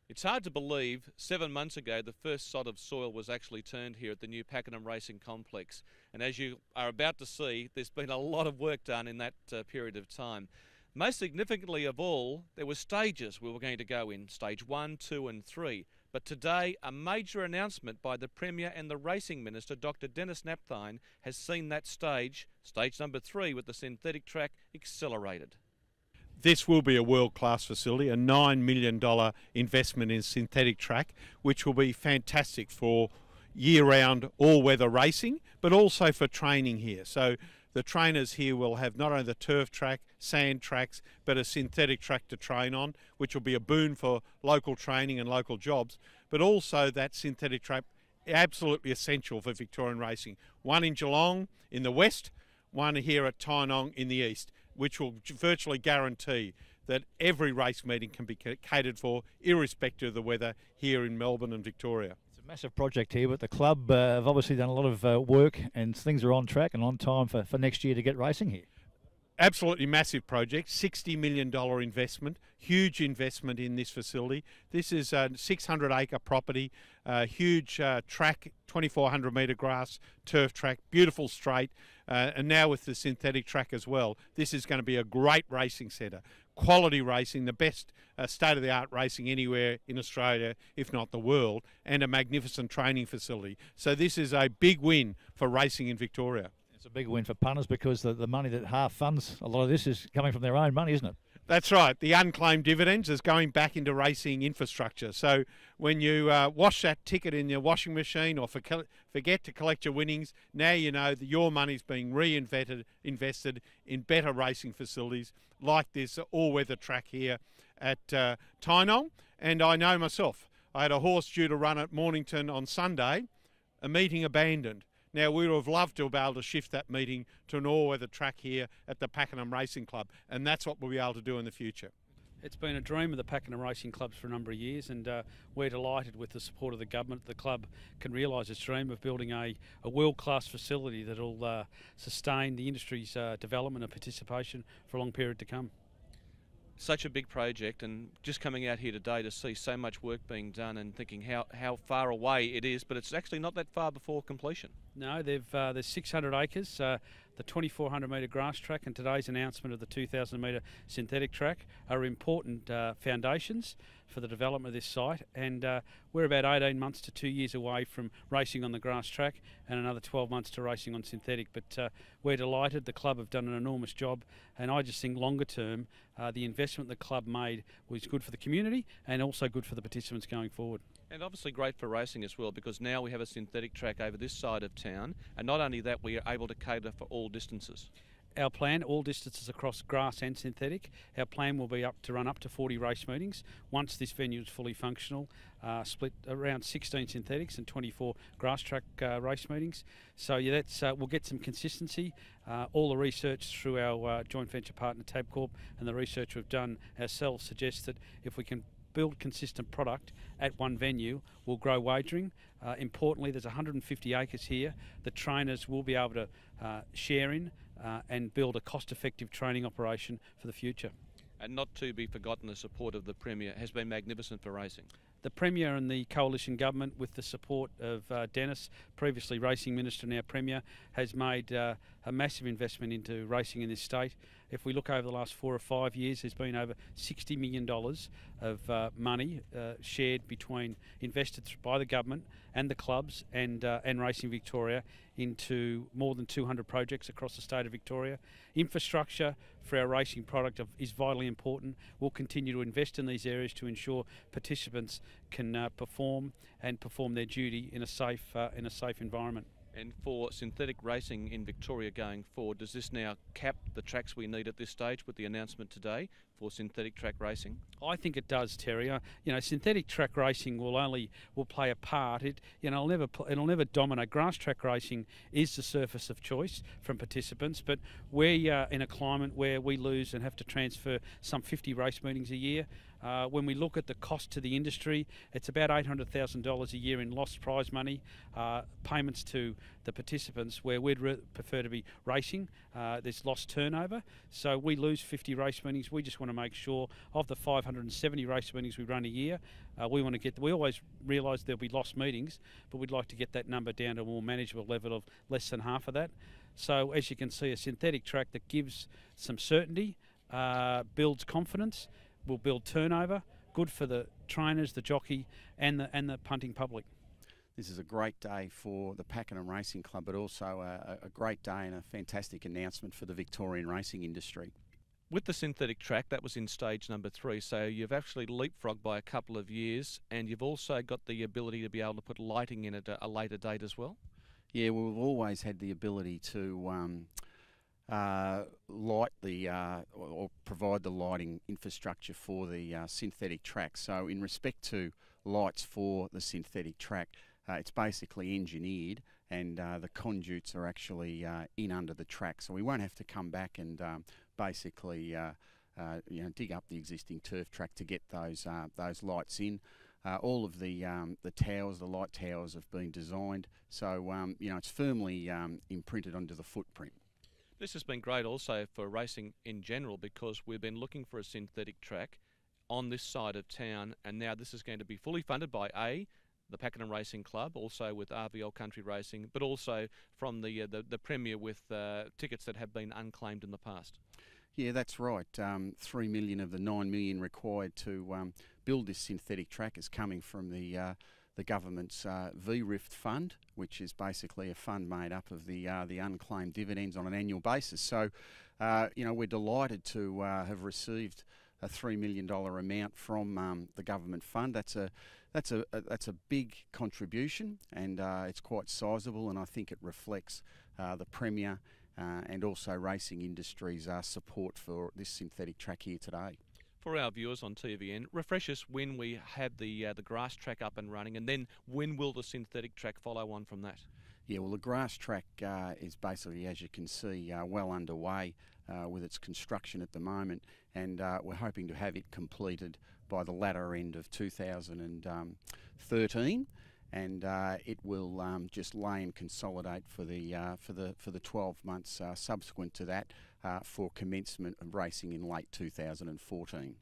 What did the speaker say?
It's hard to believe 7 months ago the first sod of soil was actually turned here at the new Pakenham Racing Complex. And as you are about to see, there's been a lot of work done in that period of time. Most significantly of all, there were stages we were going to go in, stage 1, 2 and 3. But today, a major announcement by the Premier and the Racing Minister, Dr. Denis Napthine, has seen that stage number 3 with the synthetic track, accelerated. This will be a world-class facility, a $9 million investment in synthetic track, which will be fantastic for year-round all-weather racing, but also for training here. So the trainers here will have not only the turf track, sand tracks, but a synthetic track to train on, which will be a boon for local training and local jobs, but also that synthetic track absolutely essential for Victorian racing. One in Geelong in the west, one here at Tynong in the east, which will virtually guarantee that every race meeting can be catered for, irrespective of the weather here in Melbourne and Victoria. It's a massive project here, but the club have obviously done a lot of work, and things are on track and on time for next year to get racing here. Absolutely massive project, $60 million investment, huge investment in this facility. This is a 600-acre property, huge track, 2,400 metre grass, turf track, beautiful straight, and now with the synthetic track as well. This is going to be a great racing centre. Quality racing, the best state-of-the-art racing anywhere in Australia, if not the world, and a magnificent training facility. So this is a big win for racing in Victoria. It's a big win for punters because the money that half funds a lot of this is coming from their own money, isn't it? That's right. The unclaimed dividends is going back into racing infrastructure. So when you wash that ticket in your washing machine or forget to collect your winnings, now you know that your money's being invested in better racing facilities like this all-weather track here at Tynong. And I know myself, I had a horse due to run at Mornington on Sunday, a meeting abandoned. Now, we would have loved to be able to shift that meeting to an all-weather track here at the Pakenham Racing Club, and that's what we'll be able to do in the future. It's been a dream of the Pakenham Racing Clubs for a number of years, and we're delighted with the support of the government. The club can realise its dream of building a world-class facility that will sustain the industry's development and participation for a long period to come. Such a big project, and just coming out here today to see so much work being done and thinking how far away it is, but it's actually not that far before completion. No, there's 600 acres, the 2,400 metre grass track and today's announcement of the 2,000 metre synthetic track are important foundations for the development of this site, and we're about 18 months to 2 years away from racing on the grass track and another 12 months to racing on synthetic. But we're delighted. The club have done an enormous job, and I just think longer term the investment the club made was good for the community and also good for the participants going forward. And obviously great for racing as well, because now we have a synthetic track over this side of town, and not only that, we are able to cater for all distances. Our plan, all distances across grass and synthetic, our plan will be to run up to 40 race meetings once this venue is fully functional, split around 16 synthetics and 24 grass track race meetings. So yeah, we'll get some consistency. All the research through our joint venture partner Tabcorp and the research we've done ourselves suggests that if we can build consistent product at one venue, we'll grow wagering. Importantly, there's 150 acres here that trainers will be able to share in and build a cost-effective training operation for the future. And not to be forgotten, the support of the Premier has been magnificent for racing. The Premier and the coalition government, with the support of Denis, previously Racing Minister, now Premier, has made a massive investment into racing in this state. If we look over the last 4 or 5 years, there's been over $60 million of money invested by the government and the clubs and Racing Victoria into more than 200 projects across the state of Victoria. Infrastructure for our racing product is vitally important. We'll continue to invest in these areas to ensure participants can perform their duty in a safe environment. And for synthetic racing in Victoria going forward, does this now cap the tracks we need at this stage with the announcement today for synthetic track racing? I think it does, Terry. Synthetic track racing will play a part. It'll never dominate. Grass track racing is the surface of choice from participants, but we're in a climate where we lose and have to transfer some 50 race meetings a year. When we look at the cost to the industry, it's about $800,000 a year in lost prize money, payments to the participants where we'd prefer to be racing. There's lost turnover, so we lose 50 race meetings. We just want to make sure of the 570 race meetings we run a year, we always realise there'll be lost meetings, but we'd like to get that number down to a more manageable level of less than half of that. So as you can see, a synthetic track that gives some certainty, builds confidence, will build turnover, good for the trainers, the jockey and the punting public. This is a great day for the Pakenham Racing Club, but also a great day and a fantastic announcement for the Victorian racing industry. With the synthetic track, that was in stage number 3, so you've actually leapfrogged by a couple of years, and you've also got the ability to be able to put lighting in at a later date as well? Yeah, well, we've always had the ability to light the or provide the lighting infrastructure for the synthetic track. So in respect to lights for the synthetic track, it's basically engineered, and the conduits are actually in under the track, so we won't have to come back and basically dig up the existing turf track to get those lights in. All of the towers, the light towers, have been designed, so it's firmly imprinted onto the footprint. This has been great also for racing in general, because we've been looking for a synthetic track on this side of town, and now this is going to be fully funded by the Pakenham Racing Club, also with RVL Country Racing, but also from the Premier with tickets that have been unclaimed in the past. Yeah, that's right. 3 million of the 9 million required to build this synthetic track is coming from the government's VRIFT fund, which is basically a fund made up of the unclaimed dividends on an annual basis. So, we're delighted to have received a $3 million amount from the government fund. That's a big contribution, and it's quite sizable, and I think it reflects the Premier and also racing industry's support for this synthetic track here today. For our viewers on TVN, refresh us when we have the grass track up and running, and then when will the synthetic track follow on from that? Yeah, well, the grass track is basically, as you can see, well underway with its construction at the moment, and we're hoping to have it completed by the latter end of 2013, and it will just lay and consolidate for the 12 months subsequent to that for commencement of racing in late 2014.